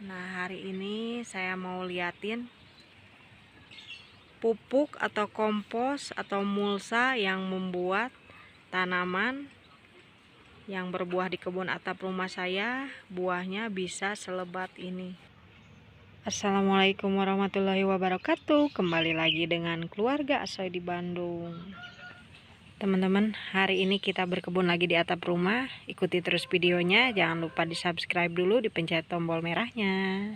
Nah, hari ini saya mau liatin pupuk atau kompos atau mulsa yang membuat tanaman yang berbuah di kebun atap rumah saya buahnya bisa selebat ini. Assalamualaikum warahmatullahi wabarakatuh. Kembali lagi dengan keluarga Asoy di Bandung. Teman-teman, hari ini kita berkebun lagi di atap rumah. Ikuti terus videonya, jangan lupa di subscribe dulu, dipencet tombol merahnya.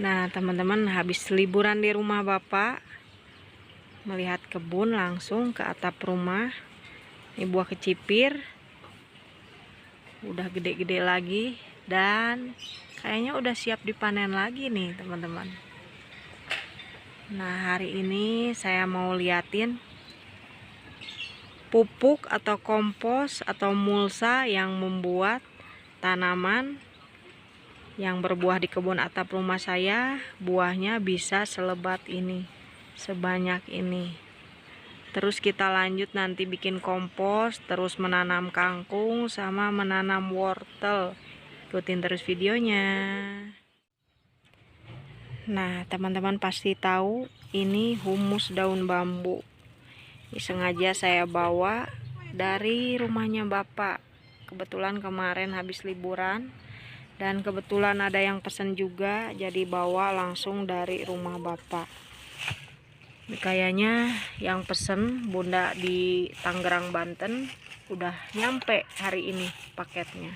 Nah, teman-teman, habis liburan di rumah Bapak, melihat kebun langsung ke atap rumah. Ini buah kecipir, udah gede-gede lagi dan kayaknya udah siap dipanen lagi nih, teman-teman. Nah, hari ini saya mau liatin pupuk atau kompos atau mulsa yang membuat tanaman yang berbuah di kebun atap rumah saya buahnya bisa selebat ini, sebanyak ini. Terus kita lanjut nanti bikin kompos, terus menanam kangkung sama menanam wortel. Ikutin terus videonya. Nah, teman-teman pasti tahu ini humus daun bambu. Ini sengaja saya bawa dari rumahnya Bapak. Kebetulan kemarin habis liburan dan kebetulan ada yang pesan juga, jadi bawa langsung dari rumah Bapak. Ini kayaknya yang pesen Bunda di Tangerang, Banten udah nyampe hari ini paketnya.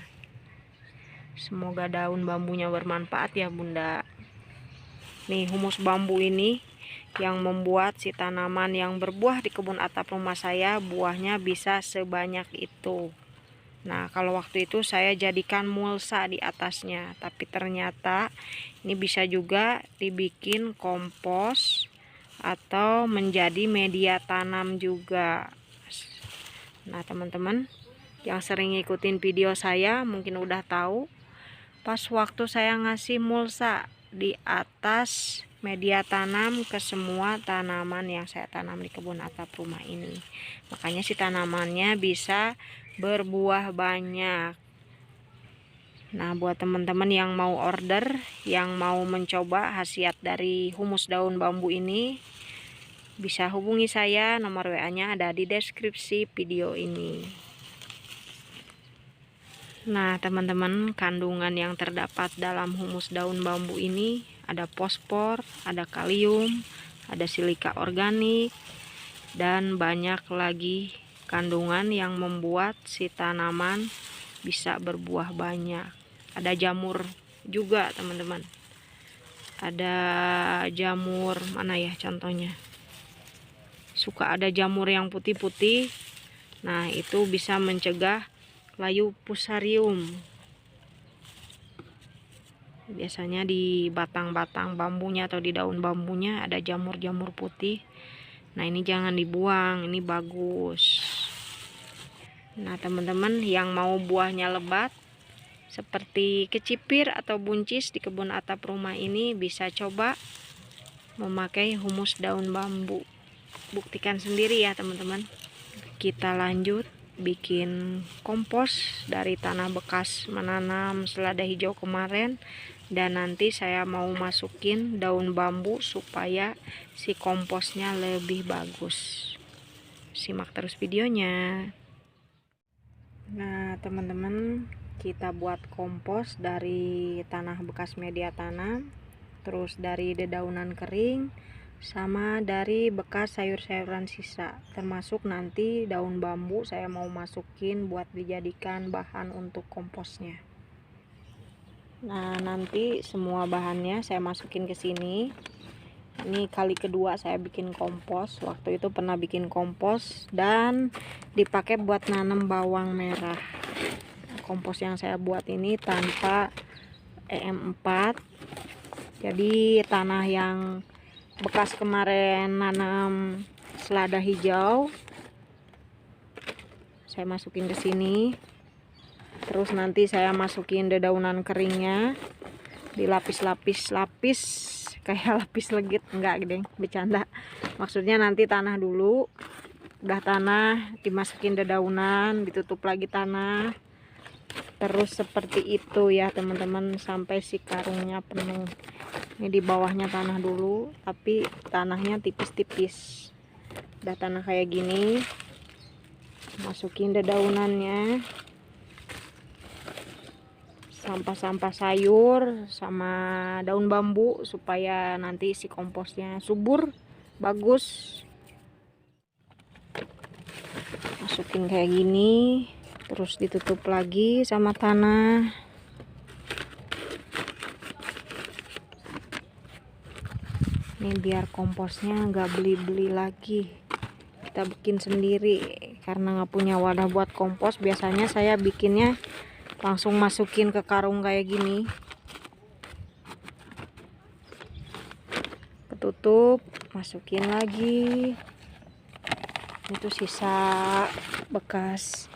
Semoga daun bambunya bermanfaat ya Bunda. Nih, humus bambu ini yang membuat si tanaman yang berbuah di kebun atap rumah saya buahnya bisa sebanyak itu. Nah, kalau waktu itu saya jadikan mulsa di atasnya, tapi ternyata ini bisa juga dibikin kompos atau menjadi media tanam juga. Nah, teman-teman yang sering ngikutin video saya mungkin udah tahu, pas waktu saya ngasih mulsa di atas media tanam ke semua tanaman yang saya tanam di kebun atap rumah ini, makanya si tanamannya bisa berbuah banyak. Nah, buat teman-teman yang mau order, yang mau mencoba khasiat dari humus daun bambu ini, bisa hubungi saya, nomor WA-nya ada di deskripsi video ini. Nah, teman-teman, kandungan yang terdapat dalam humus daun bambu ini ada fosfor, ada kalium, ada silika organik, dan banyak lagi kandungan yang membuat si tanaman bisa berbuah banyak. Ada jamur juga, teman-teman. Ada jamur mana ya contohnya? Suka ada jamur yang putih-putih. Nah, itu bisa mencegah layu fusarium. Biasanya di batang-batang bambunya atau di daun bambunya ada jamur-jamur putih. Nah, ini jangan dibuang, ini bagus. Nah, teman-teman yang mau buahnya lebat seperti kecipir atau buncis di kebun atap rumah ini bisa coba memakai humus daun bambu. Buktikan sendiri ya, teman-teman. Kita lanjut bikin kompos dari tanah bekas menanam selada hijau kemarin, dan nanti saya mau masukin daun bambu supaya si komposnya lebih bagus. Simak terus videonya. Nah, teman-teman, kita buat kompos dari tanah bekas media tanam, terus dari dedaunan kering, sama dari bekas sayur-sayuran sisa, termasuk nanti daun bambu saya mau masukin buat dijadikan bahan untuk komposnya. Nah, nanti semua bahannya saya masukin ke sini. Ini kali kedua saya bikin kompos. Waktu itu pernah bikin kompos dan dipakai buat nanam bawang merah. Kompos yang saya buat ini tanpa EM4. Jadi tanah yang bekas kemarin nanam selada hijau saya masukin ke sini. Terus nanti saya masukin dedaunan keringnya, dilapis-lapis kayak lapis legit, enggak gede, bercanda. Maksudnya nanti tanah dulu, udah tanah dimasukin dedaunan, ditutup lagi tanah, terus seperti itu ya teman-teman sampai si karungnya penuh. Ini di bawahnya tanah dulu, tapi tanahnya tipis-tipis. Udah tanah kayak gini, masukin dedaunannya, sampah-sampah sayur sama daun bambu supaya nanti si komposnya subur bagus. Masukin kayak gini, terus ditutup lagi sama tanah. Ini biar komposnya nggak beli-beli lagi, kita bikin sendiri. Karena nggak punya wadah buat kompos, biasanya saya bikinnya langsung masukin ke karung kayak gini, ketutup, masukin lagi. Itu sisa bekas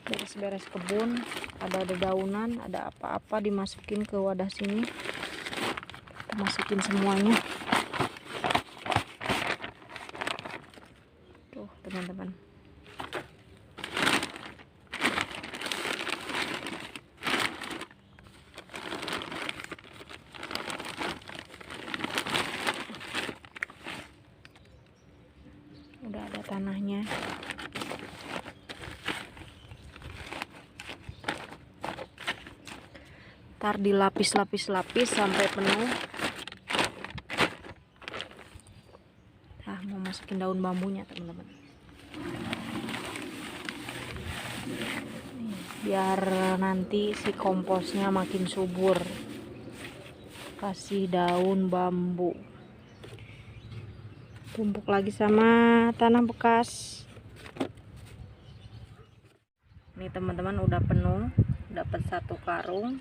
beres-beres kebun, ada dedaunan, ada apa-apa, dimasukin ke wadah sini. Kita masukin semuanya tuh teman-teman. Udah ada tanahnya. Ntar dilapis-lapis sampai penuh. Nah, mau masukin daun bambunya teman-teman, biar nanti si komposnya makin subur. Kasih daun bambu, tumpuk lagi sama tanah bekas. Ini teman-teman udah penuh, dapat 1 karung.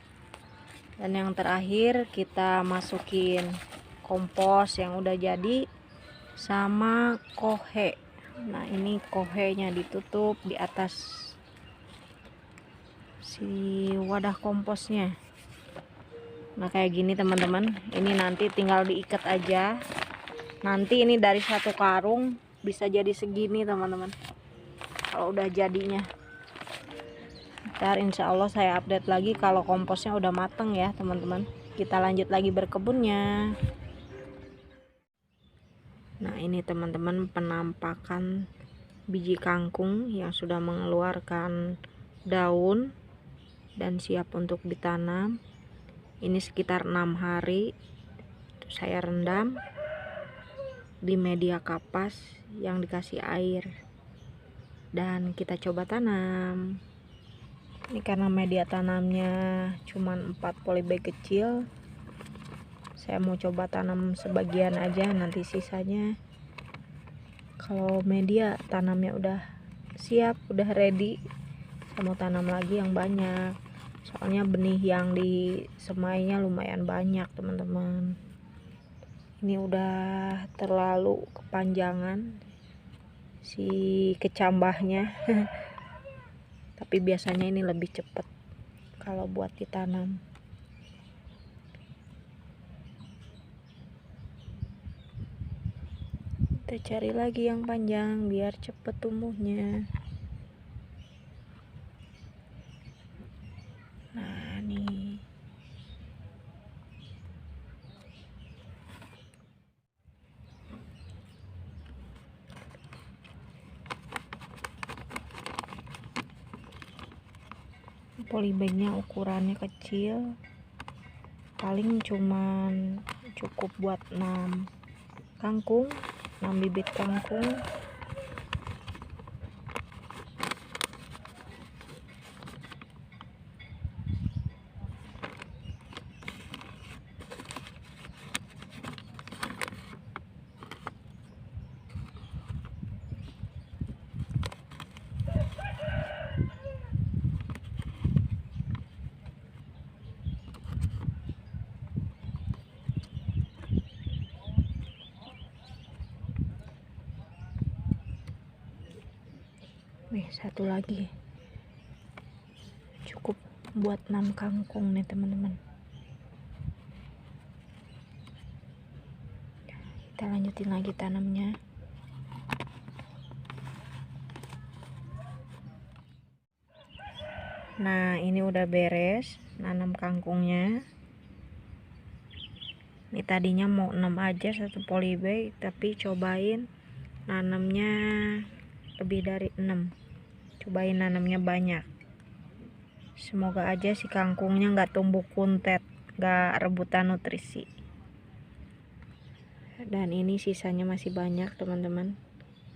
Dan yang terakhir kita masukin kompos yang udah jadi sama kohe. Nah, ini kohenya ditutup di atas si wadah komposnya. Nah, kayak gini teman-teman. Ini nanti tinggal diikat aja. Nanti ini dari 1 karung bisa jadi segini teman-teman, kalau udah jadinya. Ntar insya Allah saya update lagi kalau komposnya udah mateng ya teman-teman. Kita lanjut lagi berkebunnya. Nah, ini teman-teman penampakan biji kangkung yang sudah mengeluarkan daun dan siap untuk ditanam. Ini sekitar 6 hari saya rendam di media kapas yang dikasih air, dan kita coba tanam. Ini karena media tanamnya cuman 4 polybag kecil, saya mau coba tanam sebagian aja, nanti sisanya kalau media tanamnya udah siap, udah ready, saya mau tanam lagi yang banyak. Soalnya benih yang disemainya lumayan banyak teman-teman. Ini udah terlalu kepanjangan si kecambahnya. Tapi biasanya ini lebih cepat kalau buat ditanam. Kita cari lagi yang panjang biar cepet tumbuhnya. Nah, nih. Polybagnya ukurannya kecil, paling cuman cukup buat 6 kangkung, 6 bibit kangkung. Nih, 1 lagi. Cukup buat 6 kangkung nih teman-teman. Kita lanjutin lagi tanamnya. Nah, ini udah beres nanam kangkungnya. Ini tadinya mau 6 aja satu polybag, tapi cobain nanamnya lebih dari 6. Cobain nanamnya banyak. Semoga aja si kangkungnya nggak tumbuh kuntet, nggak rebutan nutrisi. Dan ini sisanya masih banyak teman-teman.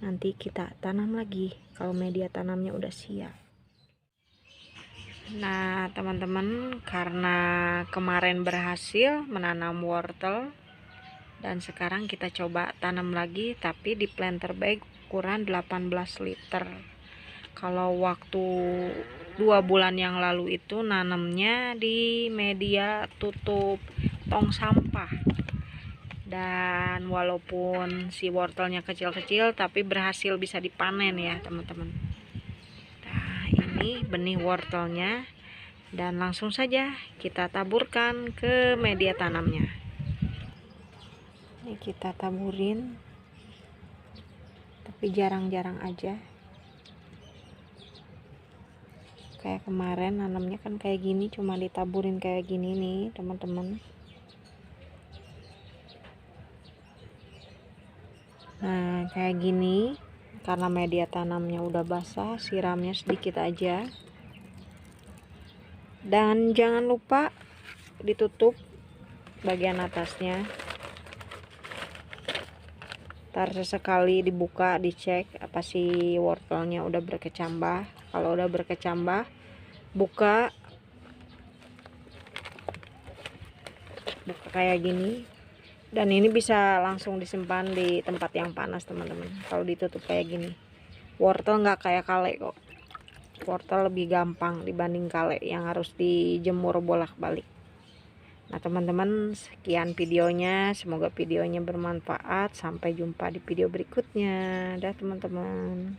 Nanti kita tanam lagi kalau media tanamnya udah siap. Nah teman-teman, karena kemarin berhasil menanam wortel dan sekarang kita coba tanam lagi, tapi di planter bag ukuran 18 liter. Kalau waktu 2 bulan yang lalu itu nanamnya di media tutup tong sampah, dan walaupun si wortelnya kecil-kecil tapi berhasil bisa dipanen ya teman-teman. Nah ini benih wortelnya, dan langsung saja kita taburkan ke media tanamnya. Ini kita taburin, tapi jarang-jarang aja. Kayak kemarin nanamnya kan kayak gini, cuma ditaburin kayak gini nih teman-teman. Nah kayak gini, karena media tanamnya udah basah, siramnya sedikit aja. Dan jangan lupa ditutup bagian atasnya. Ntar sesekali dibuka, dicek apa sih wortelnya udah berkecambah. Kalau udah berkecambah, buka kayak gini. Dan ini bisa langsung disimpan di tempat yang panas teman-teman. Kalau ditutup kayak gini, wortel nggak kayak kale kok. Wortel lebih gampang dibanding kale yang harus dijemur bolak-balik. Nah teman-teman, sekian videonya, semoga videonya bermanfaat. Sampai jumpa di video berikutnya. Dah teman-teman.